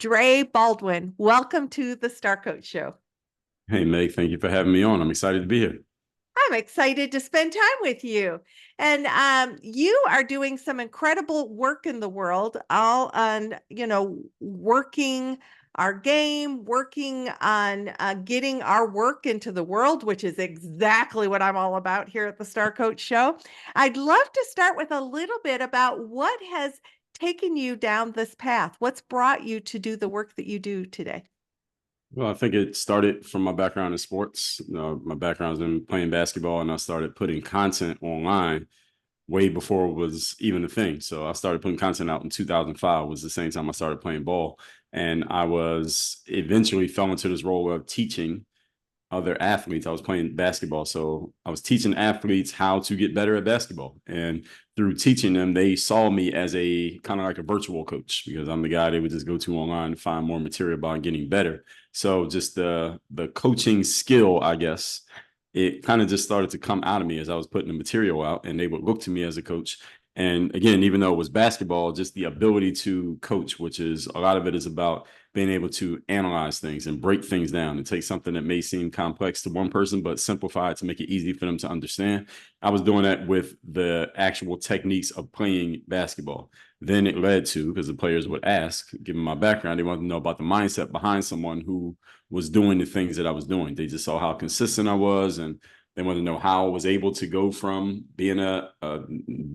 Dre Baldwin. Welcome to the Star Coach Show. Hey, Meg, thank you for having me on. I'm excited to be here. I'm excited to spend time with you. And you are doing some incredible work in the world, all on, working our game, working on getting our work into the world, which is exactly what I'm all about here at the Star Coach Show. I'd love to start with a little bit about what has taken you down this path. What's brought you to do the work that you do today? Well, I think it started from my background in sports. My background is in playing basketball, and I started putting content online way before it was even a thing. So I started putting content out in 2005, was the same time I started playing ball. And I was eventually fell into this role of teaching other athletes. I was playing basketball. So I was teaching athletes how to get better at basketball. And through teaching them, they saw me as a kind of like a virtual coach because I'm the guy they would just go to online and find more material about getting better. So just the coaching skill, I guess, it kind of just started to come out of me as I was putting the material out, and they would look to me as a coach. And again, even though it was basketball, just the ability to coach, which is a lot of it is about being able to analyze things and break things down and take something that may seem complex to one person, but simplify it to make it easy for them to understand. I was doing that with the actual techniques of playing basketball. Then it led to, because the players would ask, given my background, they wanted to know about the mindset behind someone who was doing the things that I was doing. They just saw how consistent I was, and they wanted to know how I was able to go from being a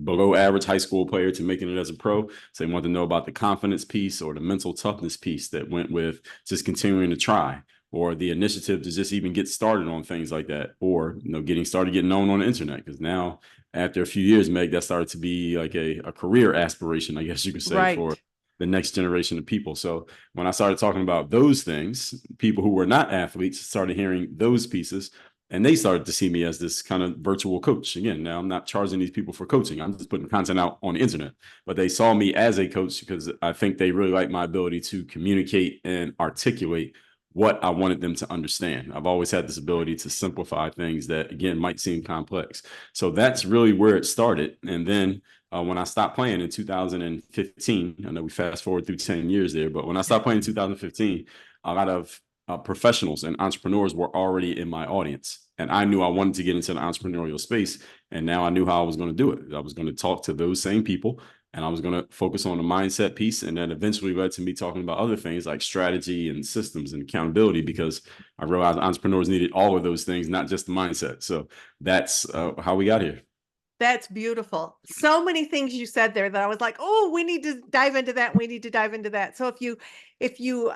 below average high school player to making it as a pro. So they wanted to know about the confidence piece or the mental toughness piece that went with just continuing to try, or the initiative to just even get started on things like that, or getting started, getting known on the internet. Because now, after a few years, Meg, that started to be like a career aspiration, I guess you could say, for Right. the next generation of people. So when I started talking about those things, people who were not athletes started hearing those pieces, and they started to see me as this kind of virtual coach. Again, now I'm not charging these people for coaching. I'm just putting content out on the internet. But they saw me as a coach because I think they really like my ability to communicate and articulate what I wanted them to understand. I've always had this ability to simplify things that, again, might seem complex. So that's really where it started. And then when I stopped playing in 2015, I know we fast forward through 10 years there, but when I stopped playing in 2015, a lot of professionals and entrepreneurs were already in my audience. And I knew I wanted to get into the entrepreneurial space. And now I knew how I was going to do it. I was going to talk to those same people, and I was going to focus on the mindset piece. And then eventually led to me talking about other things like strategy and systems and accountability, because I realized entrepreneurs needed all of those things, not just the mindset. So that's how we got here. That's beautiful. So many things you said there that I was like, oh, we need to dive into that. We need to dive into that. So if you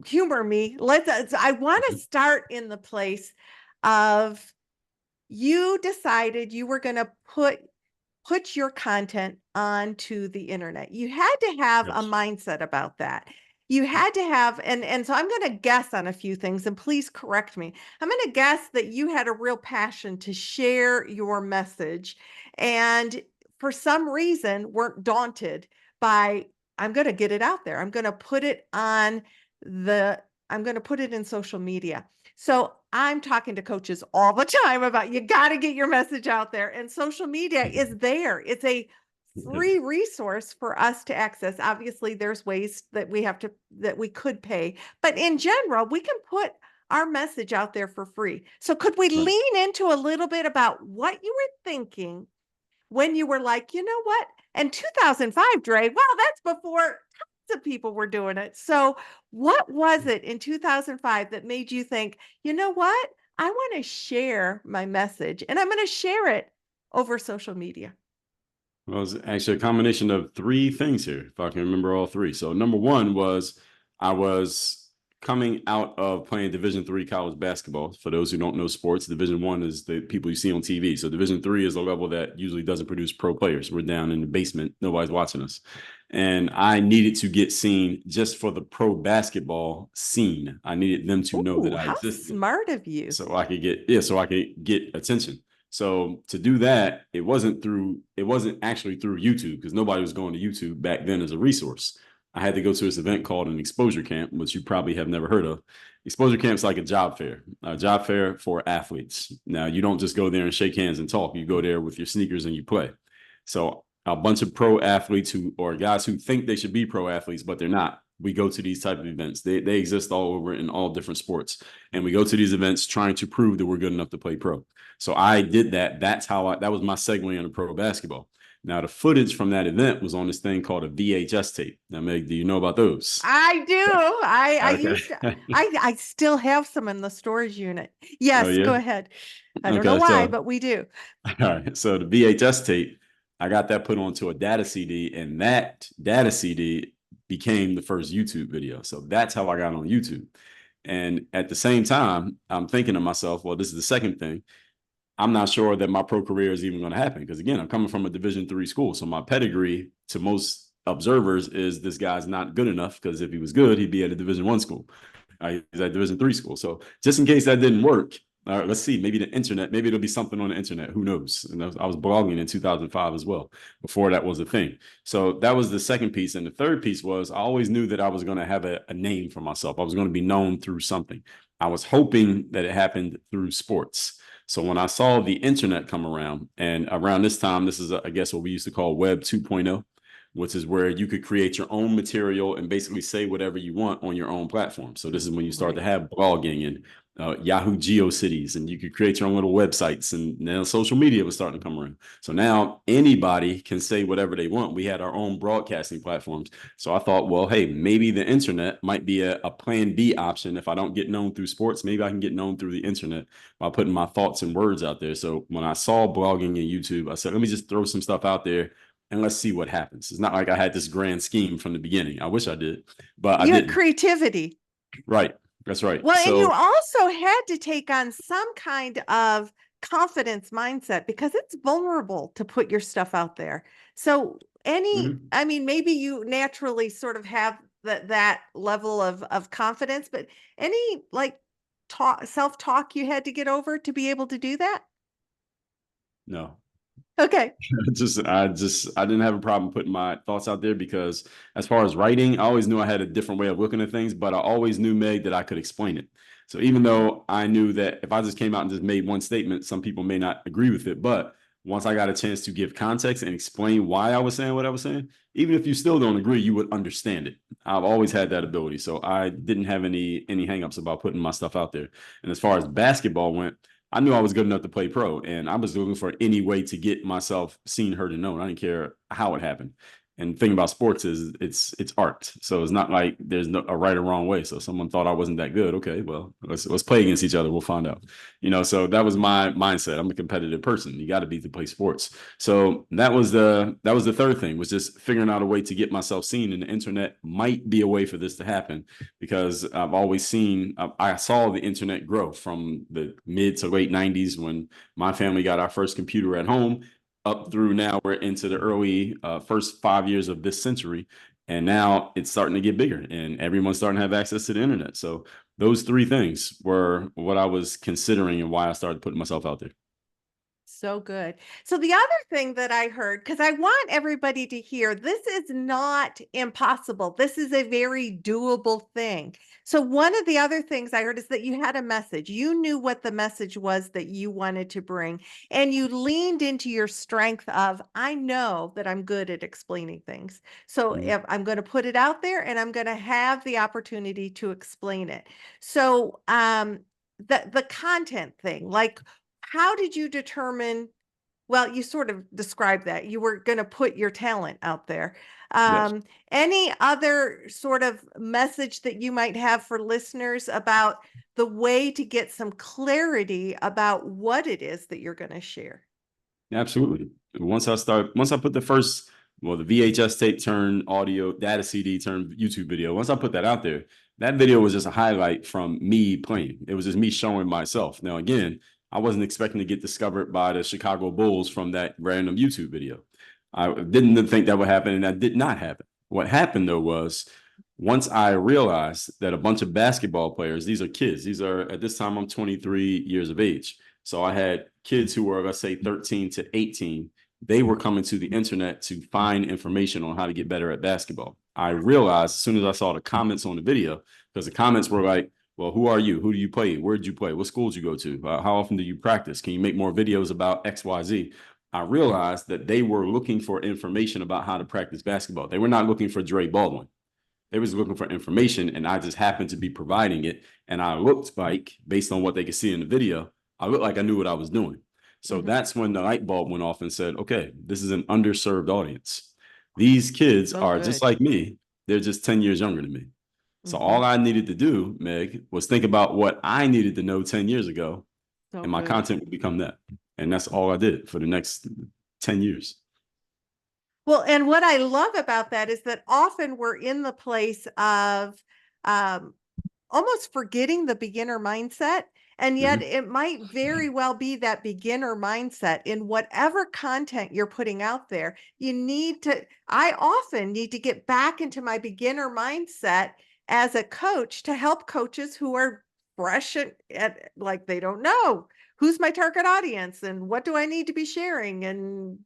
humor me, I want to start in the place of you decided you were going to put your content onto the internet. You had to have a Yes. mindset about that. You had to have, and so I'm going to guess on a few things, and please correct me. I'm going to guess that you had a real passion to share your message, and for some reason weren't daunted by, I'm going to get it out there. The, I'm going to put it in social media. So I'm talking to coaches all the time about you got to get your message out there, and social media is there. It's a free resource for us to access. Obviously, there's ways that we could pay, but in general, we can put our message out there for free. So could we Right. lean into a little bit about what you were thinking when you were like, you know what? And 2005, Dre, well, that's before tons of people were doing it. So what was it in 2005 that made you think, you know what? I want to share my message, and I'm going to share it over social media. Well, it was actually a combination of three things here, if I can remember all three. So number one was I was coming out of playing Division III college basketball. For those who don't know sports, Division I is the people you see on TV. So Division III is a level that usually doesn't produce pro players. We're down in the basement. Nobody's watching us. And I needed to get seen just for the pro basketball scene. I needed them to know that Ooh, I how existed smart of you. so I could get, yeah, so I could get attention. So to do that, it wasn't actually through YouTube, because nobody was going to YouTube back then as a resource. I had to go to this event called an exposure camp, which you probably have never heard of. Exposure camp's like a job fair for athletes. Now, you don't just go there and shake hands and talk. You go there with your sneakers and you play. So a bunch of pro athletes who, or guys who think they should be pro athletes, but they're not. We go to these type of events. They exist all over in all different sports. And we go to these events trying to prove that we're good enough to play pro. So I did that. That was my segue into pro basketball. Now, the footage from that event was on this thing called a VHS tape. Now, Meg, do you know about those? I do. I Okay. used to, I still have some in the storage unit. Oh, Yes, yeah. go ahead. I don't know Okay. why, So, but we do. all right. So the VHS tape, I got that put onto a data CD, and that data CD became the first YouTube video. So that's how I got on YouTube. And at the same time, I'm thinking to myself, well, this is the second thing. I'm not sure that my pro career is even going to happen because again, I'm coming from a Division III school, so my pedigree to most observers is this guy's not good enough because if he was good, he'd be at a Division I school. He's at Division III school. So just in case that didn't work, all right, let's see. Maybe the internet. Maybe it'll be something on the internet. Who knows? And I was blogging in 2005 as well. Before that was a thing. So that was the second piece. And the third piece was I always knew that I was going to have a name for myself. I was going to be known through something. I was hoping that it happened through sports. So when I saw the internet come around, and around this time, this is, I guess, what we used to call Web 2.0, which is where you could create your own material and basically say whatever you want on your own platform. So this is when you start to have blogging and Yahoo GeoCities, and you could create your own little websites, and now social media was starting to come around. So now anybody can say whatever they want. We had our own broadcasting platforms. So I thought, well, hey, maybe the internet might be a plan B option. If I don't get known through sports, maybe I can get known through the internet by putting my thoughts and words out there. So when I saw blogging and YouTube, I said, let me just throw some stuff out there and let's see what happens. It's not like I had this grand scheme from the beginning. I wish I did, but I You had didn't. creativity. Right. That's right. Well, and you So also had to take on some kind of confidence mindset because it's vulnerable to put your stuff out there. So mhm. I mean, maybe you naturally sort of have that level of confidence, but any like self-talk you had to get over to be able to do that? No, Okay. I didn't have a problem putting my thoughts out there because as far as writing, I always knew I had a different way of looking at things, but I always knew, Meg, that I could explain it. So even though I knew that if I just came out and just made one statement, some people may not agree with it, but once I got a chance to give context and explain why I was saying what I was saying, even if you still don't agree, you would understand it. I've always had that ability. So I didn't have any hangups about putting my stuff out there. And as far as basketball went, I knew I was good enough to play pro, and I was looking for any way to get myself seen, heard, and known. I didn't care how it happened. And the thing about sports is it's art, so it's not like there's a right or wrong way. So if someone thought I wasn't that good, okay, well let's play against each other. We'll find out. So that was my mindset. I'm a competitive person. You got to be to play sports. So that was the third thing, was just figuring out a way to get myself seen. And the internet might be a way for this to happen because I've always seen, I saw the internet grow from the mid to late 90s when my family got our first computer at home up through now we're into the early first 5 years of this century. And now it's starting to get bigger and everyone's starting to have access to the internet. So those three things were what I was considering and why I started putting myself out there. So good. So the other thing that I heard, because I want everybody to hear, this is not impossible. This is a very doable thing. So one of the other things I heard is that you had a message. You knew what the message was that you wanted to bring, and you leaned into your strength of, I know that I'm good at explaining things. So Mhm. if I'm going to put it out there and I'm going to have the opportunity to explain it. So the content thing, like how did you determine, well, you sort of described that you were going to put your talent out there. Yes. Any other sort of message that you might have for listeners about the way to get some clarity about what it is that you're going to share? Absolutely. Once I put the VHS tape turned audio, data CD turned YouTube video. Once I put that out there, that video was just a highlight from me playing. It was just me showing myself. Now, again, I wasn't expecting to get discovered by the Chicago Bulls from that random YouTube video. I didn't think that would happen, and that did not happen. What happened though was once I realized that a bunch of basketball players, these are kids, these are at this time I'm 23 years of age. So I had kids who were, let's say, 13 to 18. They were coming to the internet to find information on how to get better at basketball. I realized as soon as I saw the comments on the video, because the comments were like, well, who are you? Who do you play? Where did you play? What schools you go to? How often do you practice? Can you make more videos about XYZ? I realized that they were looking for information about how to practice basketball. They were not looking for Dre Baldwin. They was looking for information, and I just happened to be providing it. And I looked like, based on what they could see in the video, I looked like I knew what I was doing. So that's when the light bulb went off and said, okay, this is an underserved audience. These kids So are just good. like me. They're just 10 years younger than me. So Hmm. all I needed to do, Meg, was think about what I needed to know 10 years ago, So and my good. content would become that. And that's all I did for the next 10 years. Well, and what I love about that is that often we're in the place of um, almost forgetting the beginner mindset. And yet Mhm. it might very well be that beginner mindset in whatever content you're putting out there. I often need to get back into my beginner mindset as a coach to help coaches who are fresh at like they don't know who's my target audience and what do I need to be sharing. And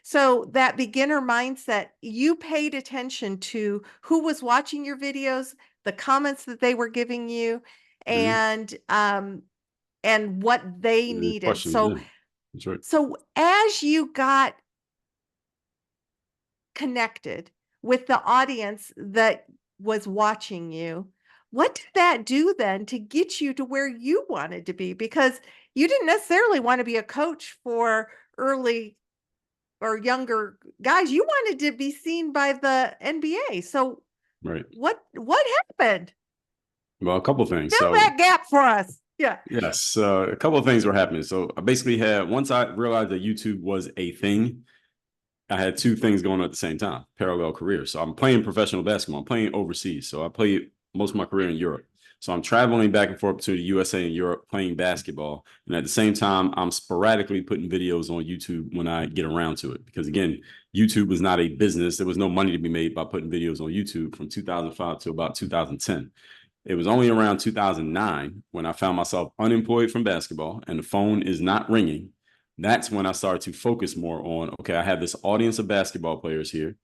so that beginner mindset, you paid attention to who was watching your videos, the comments that they were giving you, Mhm. and what they The needed. questions, So yeah, that's right. as you got connected with the audience that was watching you, what did that do then to get you to where you wanted to be? Because you didn't necessarily want to be a coach for early or younger guys. You wanted to be seen by the NBA. So Right. what happened? Well, a couple things. Fill So that gap for us. Yeah. yes, a couple of things were happening. So I basically had, once I realized that YouTube was a thing, I had two things going on at the same time, parallel careers. So I'm playing professional basketball. I'm playing overseas. So I played most of my career in Europe. So I'm traveling back and forth to the USA and Europe playing basketball. And at the same time, I'm sporadically putting videos on YouTube when I get around to it. Because again, YouTube was not a business. There was no money to be made by putting videos on YouTube from 2005 to about 2010. It was only around 2009 when I found myself unemployed from basketball and the phone is not ringing. That's when I started to focus more on, okay, I have this audience of basketball players here.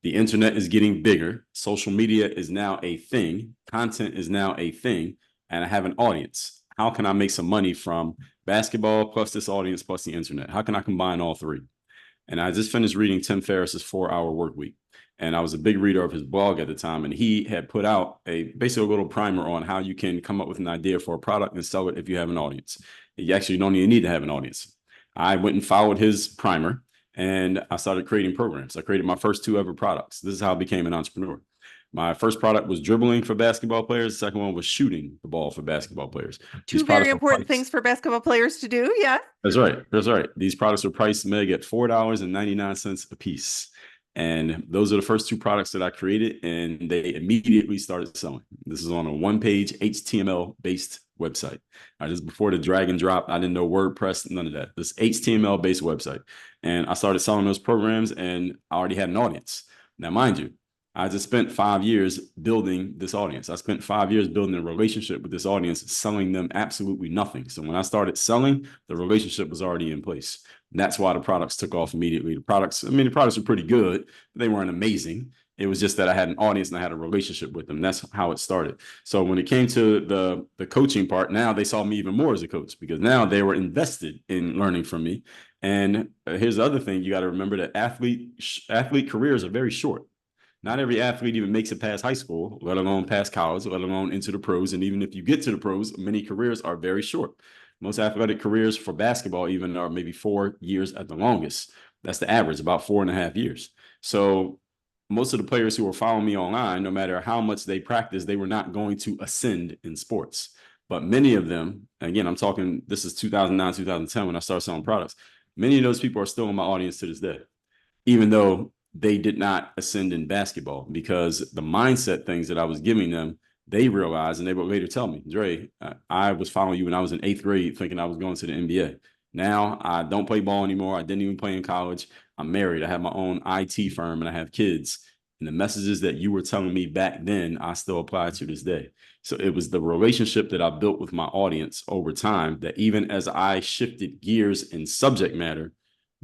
The internet is getting bigger. Social media is now a thing. Content is now a thing. And I have an audience. How can I make some money from basketball plus this audience plus the internet? How can I combine all three? And I just finished reading Tim Ferriss's 4 Hour Work Week. And I was a big reader of his blog at the time. And he had put out basically a little primer on how you can come up with an idea for a product and sell it if you have an audience. You actually don't even need to have an audience. I went and followed his primer and I started creating programs. I created my first two ever products. This is how I became an entrepreneur. My first product was dribbling for basketball players. The second one was shooting the ball for basketball players. These Two very products were important priced. things for basketball players to do. Yeah. That's right. That's right. These products were priced, Meg, at $4.99 a piece. And those are the first two products that I created, and they immediately started selling. This is on a one-page HTML based website. Just before the drag and drop, I didn't know WordPress, none of that. This HTML based website. And I started selling those programs, and I already had an audience. Now, mind you, I just spent 5 years building this audience. I spent 5 years building a relationship with this audience, selling them absolutely nothing. So when I started selling, the relationship was already in place. And that's why the products took off immediately. The products were pretty good. They weren't amazing. It was just that I had an audience and I had a relationship with them. That's how it started. So when it came to the coaching part, now they saw me even more as a coach because now they were invested in learning from me. And here's the other thing you got to remember that athlete careers are very short. Not every athlete even makes it past high school, let alone past college, let alone into the pros. And even if you get to the pros, many careers are very short. Most athletic careers for basketball even are maybe 4 years at the longest. That's the average, about 4.5 years. So most of the players who were following me online, no matter how much they practiced, they were not going to ascend in sports. But many of them, again, I'm talking, this is 2009, 2010 when I started selling products. Many of those people are still in my audience to this day, even though they did not ascend in basketball, because the mindset things that I was giving them, they realized, and they would later tell me, Dre, I was following you when I was in 8th grade thinking I was going to the NBA. Now I don't play ball anymore. I didn't even play in college. I'm married. I have my own IT firm and I have kids. And the messages that you were telling me back then, I still apply to this day. So it was the relationship that I built with my audience over time that even as I shifted gears in subject matter,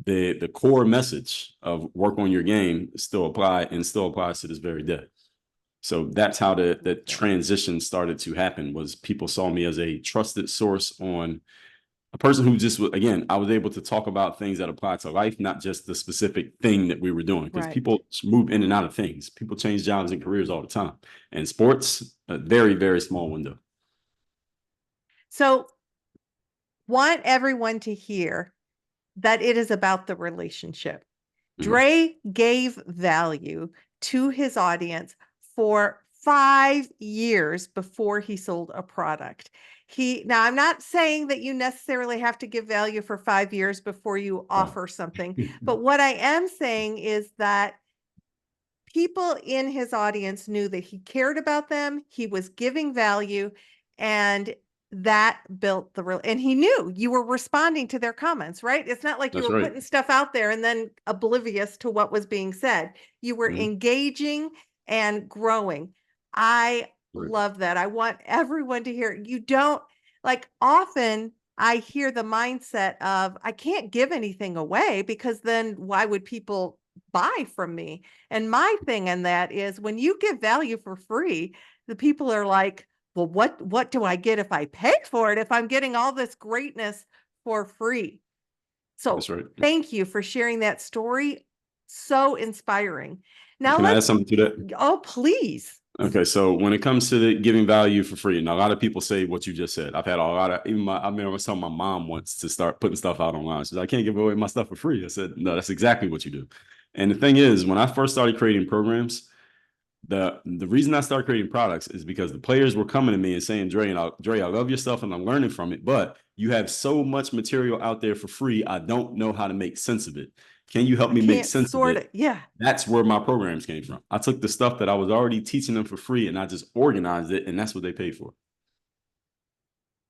the core message of work on your game still applies to this very day. So that's how the transition started to happen. Was people saw me as a trusted source on A person who just, again, I was able to talk about things that apply to life, not just the specific thing that we were doing, because Right. people move in and out of things. People change jobs and careers all the time. And sports, a very, very small window. So, want everyone to hear that it is about the relationship. Mhm. Dre gave value to his audience for 5 years before he sold a product. Now, I'm not saying that you necessarily have to give value for 5 years before you Right. offer something, but what I am saying is that people in his audience knew that he cared about them, he was giving value, and that built the real, and he knew you were responding to their comments, right? It's not like you That's were right. putting stuff out there and then oblivious to what was being said. You were Mhm. engaging and growing. I Right. love that. I want everyone to hear. You don't, like, often I hear the mindset of I can't give anything away because then why would people buy from me? And my thing in that is when you give value for free, the people are like, well, what do I get if I pay for it if I'm getting all this greatness for free? That's So right. thank you for sharing that story. So inspiring. Now Can I add let's, something to that? oh, please. Okay, so when it comes to the giving value for free, and a lot of people say what you just said. I've had a lot of, even my, I mean, I was telling my mom once to start putting stuff out online. She's like, I can't give away my stuff for free. I said, no, that's exactly what you do. And the thing is, when I first started creating programs, the reason I started creating products is because the players were coming to me and saying, Dre, I love your stuff and I'm learning from it, but you have so much material out there for free. I don't know how to make sense of it. Can you help I me make can't sense of sort it? it. Yeah. That's where my programs came from. I took the stuff that I was already teaching them for free and I just organized it, and that's what they paid for.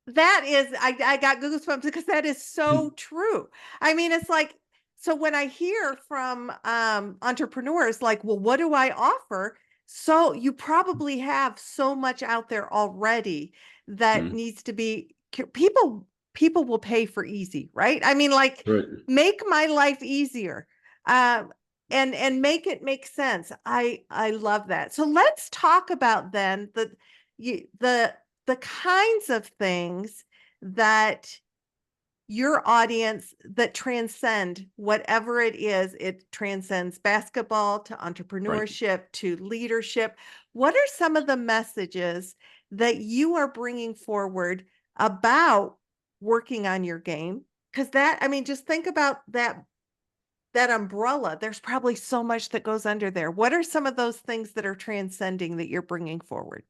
That is, I got goosebumps because that is so true. I mean, it's like, so when I hear from entrepreneurs like, well, what do I offer? So you probably have so much out there already that Mhm. needs to be people will pay for easy, right? I mean, like, Right. make my life easier. Um and make it make sense. I love that. So let's talk about then the kinds of things that your audience that transcend whatever it is. It transcends basketball to Right. entrepreneurship to leadership. What are some of the messages that you are bringing forward about working on your game? Because that, I mean, just think about that umbrella. There's probably so much that goes under there. What are some of those things that are transcending that you're bringing forward?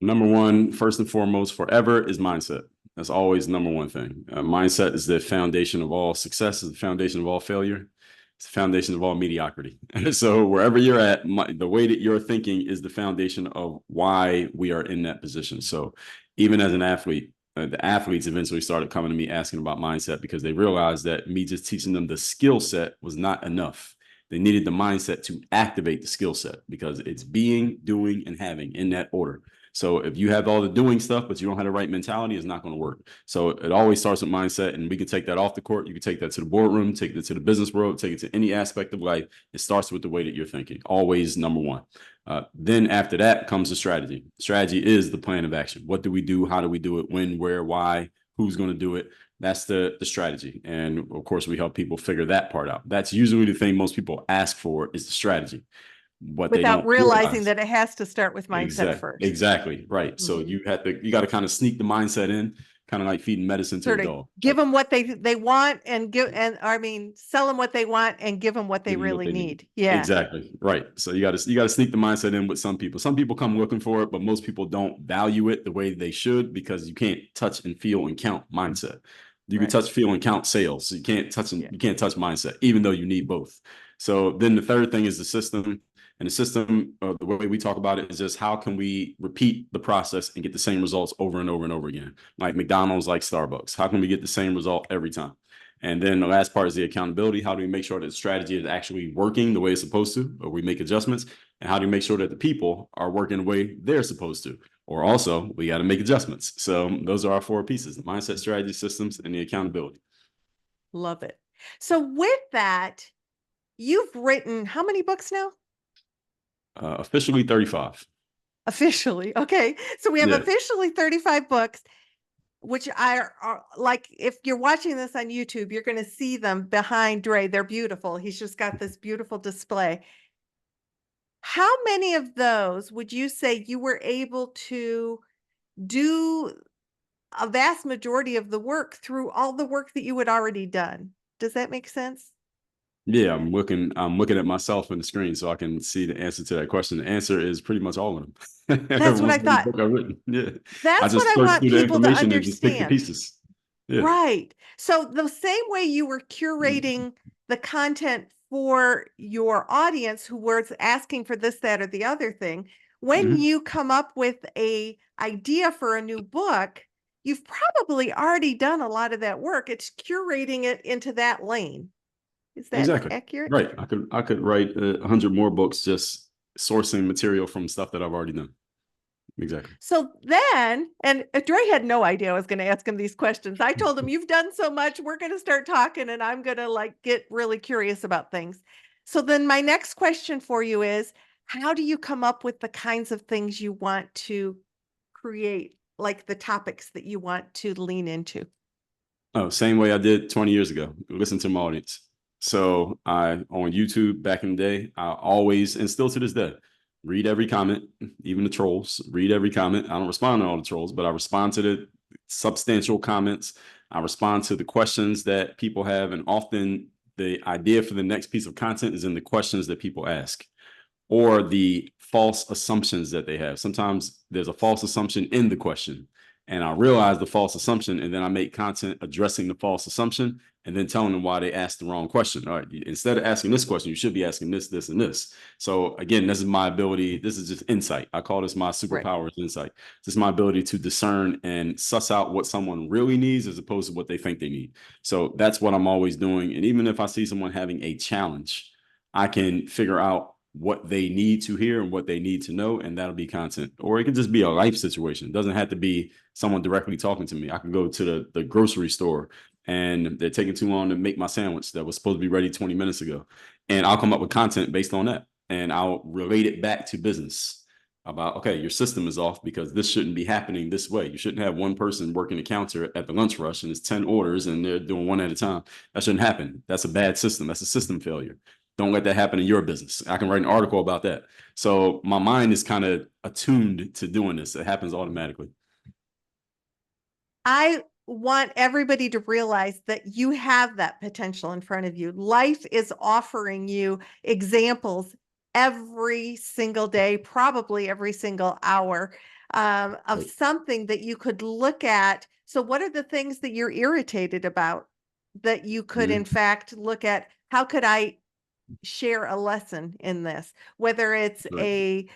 Number one, first and foremost, forever is mindset. That's always number one thing. Mindset is the foundation of all success, is the foundation of all failure. It's the foundation of all mediocrity. So wherever you're at, the way that you're thinking is the foundation of why we are in that position. So even as an athlete, the athletes eventually started coming to me asking about mindset because they realized that me just teaching them the skill set was not enough. They needed the mindset to activate the skill set because it's being, doing, and having in that order. So if you have all the doing stuff, but you don't have the right mentality, it's not going to work. So it always starts with mindset, and we can take that off the court. You can take that to the boardroom, take it to the business world, take it to any aspect of life. It starts with the way that you're thinking. Always number one. Then after that comes the strategy. Strategy is the plan of action. What do we do? How do we do it? When, where, why? Who's going to do it? That's the strategy. And of course, we help people figure that part out. That's usually the thing most people ask for is the strategy. What they Without don't realizing realize. that it has to start with mindset first. Exactly. Right. So Mhm. you got to kind of sneak the mindset in, kind of like feeding medicine to a Sort of dog. give them what they want and give, and I mean, sell them what they want and give them what they Give them what really they need. need. Yeah. Exactly. Right. So you gotta sneak the mindset in with some people. Some people come looking for it, but most people don't value it the way they should because you can't touch and feel and count mindset. You can Right. touch, feel, and count sales. So you can't touch Yeah. you can't touch mindset, even though you need both. So then the third thing is the system. And the system, the way we talk about it is just how can we repeat the process and get the same results over and over and over again? Like McDonald's, like Starbucks. How can we get the same result every time? And then the last part is the accountability. How do we make sure that the strategy is actually working the way it's supposed to, or we make adjustments? And how do we make sure that the people are working the way they're supposed to? Or also, we got to make adjustments. So those are our four pieces: the mindset, strategy, systems, and the accountability. Love it. So with that, you've written how many books now? Officially 35. Officially. Okay. So we have Yeah. officially 35 books. which are like, if you're watching this on YouTube, you're going to see them behind Dre. They're beautiful. He's just got this beautiful display. How many of those would you say you were able to do a vast majority of the work through all the work that you had already done? Does that make sense? Yeah, I'm looking at myself in the screen so I can see the answer to that question. The answer is pretty much all of them. That's what I Almost every thought. book I've written. Yeah. I That's what just I search want through the people to information and just pick the understand. pieces. Yeah. Right. So the same way you were Mhm. curating the content for your audience who was asking for this, that, or the other thing, when Mhm. you come up with a idea for a new book, you've probably already done a lot of that work. It's curating it into that lane. Is that Exactly. accurate? Right. I could write 100 more books just sourcing material from stuff that I've already done. Exactly. So then, and Dre had no idea I was going to ask him these questions. I told him, you've done so much, we're going to start talking and I'm going to like get really curious about things. So then my next question for you is, how do you come up with the kinds of things you want to create, like the topics that you want to lean into? Oh, same way I did 20 years ago. Listen to my audience. So I on YouTube back in the day, I always and still to this day, read every comment, even the trolls. Read every comment. I don't respond to all the trolls, but I respond to the substantial comments. I respond to the questions that people have, and often the idea for the next piece of content is in the questions that people ask or the false assumptions that they have. Sometimes there's a false assumption in the question, and I realize the false assumption, and then I make content addressing the false assumption and then telling them why they asked the wrong question. All right, instead of asking this question, you should be asking this, this, and this. So again, this is my ability. This is just insight. I call this my Right. superpower is insight. This is my ability to discern and suss out what someone really needs as opposed to what they think they need. So that's what I'm always doing. And even if I see someone having a challenge, I can figure out what they need to hear and what they need to know, and that'll be content. Or it could just be a life situation. It doesn't have to be someone directly talking to me. I can go to the grocery store and they're taking too long to make my sandwich that was supposed to be ready 20 minutes ago. And I'll come up with content based on that. And I'll relate it back to business about, okay, your system is off because this shouldn't be happening this way. You shouldn't have one person working the counter at the lunch rush and it's 10 orders and they're doing one at a time. That shouldn't happen. That's a bad system. That's a system failure. Don't let that happen in your business. I can write an article about that. So my mind is kind of attuned to doing this. It happens automatically. I want everybody to realize that you have that potential in front of you. Life is offering you examples every single day, probably every single hour, of Right. something that you could look at. So, what are the things that you're irritated about that you could, in Mhm. fact, look at? How could I share a lesson in this? Whether it's Right.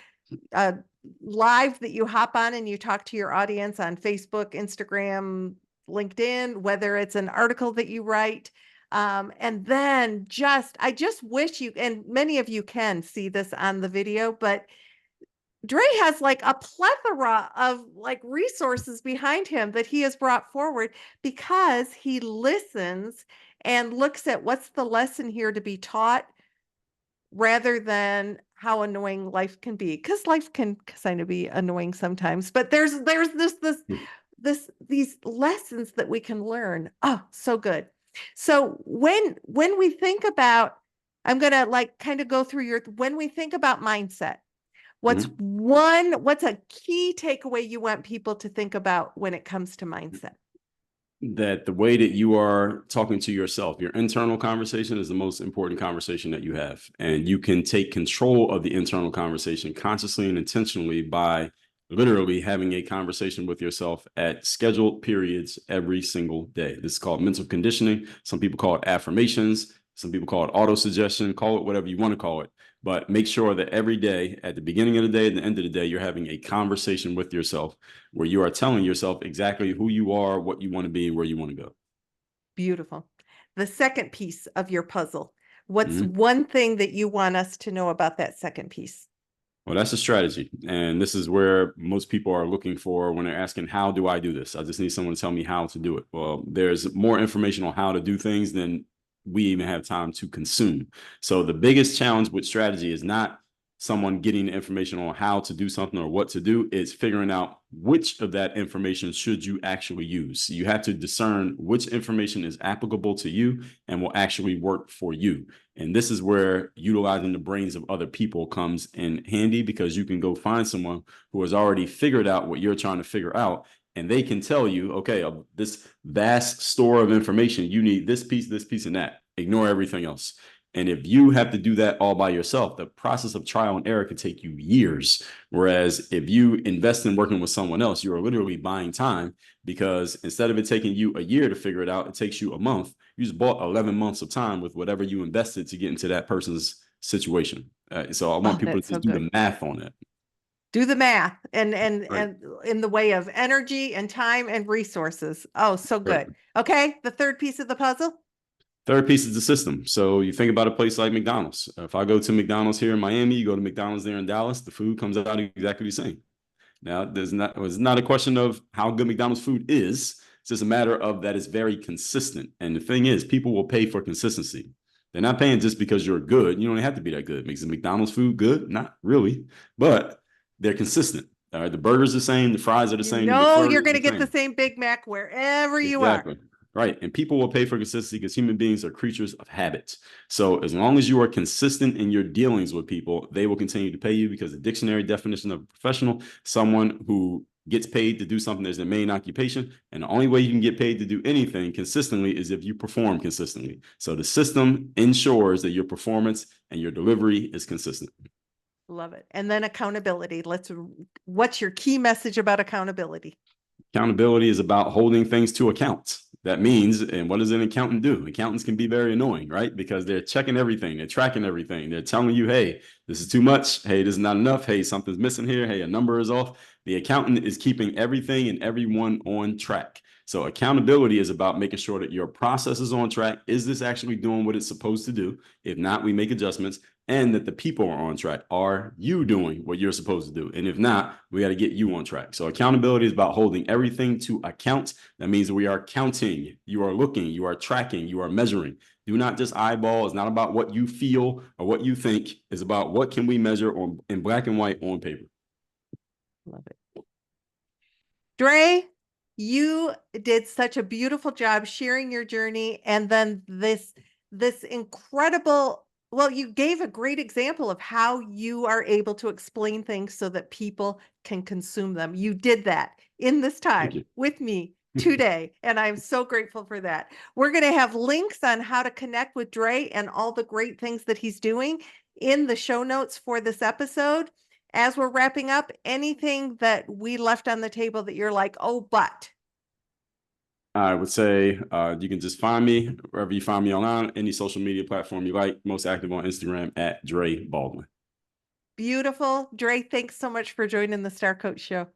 a live that you hop on and you talk to your audience on Facebook, Instagram, LinkedIn, whether it's an article that you write. And then I just wish you, and many of you can see this on the video, but Dre has like a plethora of like resources behind him that he has brought forward because he listens and looks at what's the lesson here to be taught rather than how annoying life can be, because life can kind of be annoying sometimes, but there's these lessons that we can learn. Oh, so good. So when we think about, I'm gonna like kind of go through your, when we think about mindset, Mhm. what's a key takeaway you want people to think about when it comes to mindset? That the way that you are talking to yourself, your internal conversation is the most important conversation that you have. And you can take control of the internal conversation consciously and intentionally by literally having a conversation with yourself at scheduled periods every single day. This is called mental conditioning. Some people call it affirmations. Some people call it auto suggestion. Call it whatever you want to call it. But make sure that every day, at the beginning of the day, at the end of the day, you're having a conversation with yourself where you are telling yourself exactly who you are, what you want to be, and where you want to go. Beautiful. The second piece of your puzzle, what's Mhm. one thing that you want us to know about that second piece? Well, that's a strategy. And this is where most people are looking for when they're asking, how do I do this? I just need someone to tell me how to do it. Well, there's more information on how to do things than we even have time to consume. So the biggest challenge with strategy is not someone getting information on how to do something or what to do. It's figuring out which of that information should you actually use. You have to discern which information is applicable to you and will actually work for you. And this is where utilizing the brains of other people comes in handy, because you can go find someone who has already figured out what you're trying to figure out. And they can tell you, okay, of this vast store of information, you need this piece, and that. Ignore everything else. And if you have to do that all by yourself, the process of trial and error could take you years. Whereas if you invest in working with someone else, you are literally buying time, because instead of it taking you a year to figure it out, it takes you a month. You just bought 11 months of time with whatever you invested to get into that person's situation. So I want Oh, people to that's so just do good. the math on it. Do the math and Right. in the way of energy and time and resources. Oh, so Right. good. Okay, the third piece of the puzzle. Third piece is the system. So you think about a place like McDonald's. If I go to McDonald's here in Miami, you go to McDonald's there in Dallas, the food comes out exactly the same. Now, it's not a question of how good McDonald's food is. It's just a matter of that it's very consistent. And the thing is, people will pay for consistency. They're not paying just because you're good. You don't have to be that good. Makes the McDonald's food good? Not really, but they're consistent. All right, the burger's the same, the fries are the You same, the know McFlurry you're is going to the get the same. same Big Mac wherever you are. Exactly. Right. And people will pay for consistency because human beings are creatures of habit. So as long as you are consistent in your dealings with people, they will continue to pay you, because the dictionary definition of a professional, someone who gets paid to do something as their main occupation. And the only way you can get paid to do anything consistently is if you perform consistently. So the system ensures that your performance and your delivery is consistent. Love it. And then accountability. What's your key message about accountability? Accountability is about holding things to account. That means, and what does an accountant do? Accountants can be very annoying, right? Because they're checking everything, they're tracking everything, they're telling you, hey, this is too much, hey, this is not enough, hey, something's missing here, hey, a number is off. The accountant is keeping everything and everyone on track. So accountability is about making sure that your process is on track. Is this actually doing what it's supposed to do? If not, we make adjustments. And that the people are on track. Are you doing what you're supposed to do? And if not, we got to get you on track. So accountability is about holding everything to account. That means we are counting, you are looking, you are tracking, you are measuring. Do not just eyeball. It's not about what you feel or what you think. It's about what can we measure in black and white on paper. Love it. Dre, you did such a beautiful job sharing your journey, and then this incredible, well, you gave a great example of how you are able to explain things so that people can consume them. You did that in this Thank time you. with me today, and I'm so grateful for that. We're going to have links on how to connect with Dre and all the great things that he's doing in the show notes for this episode. As we're wrapping up, anything that we left on the table that you're like, oh, but I would say you can just find me wherever you find me online, any social media platform you like. Most active on Instagram at Dre Baldwin. beautiful. Dre, thanks so much for joining the Star Coach Show.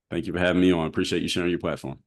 Thank you for having me on. Appreciate you sharing your platform.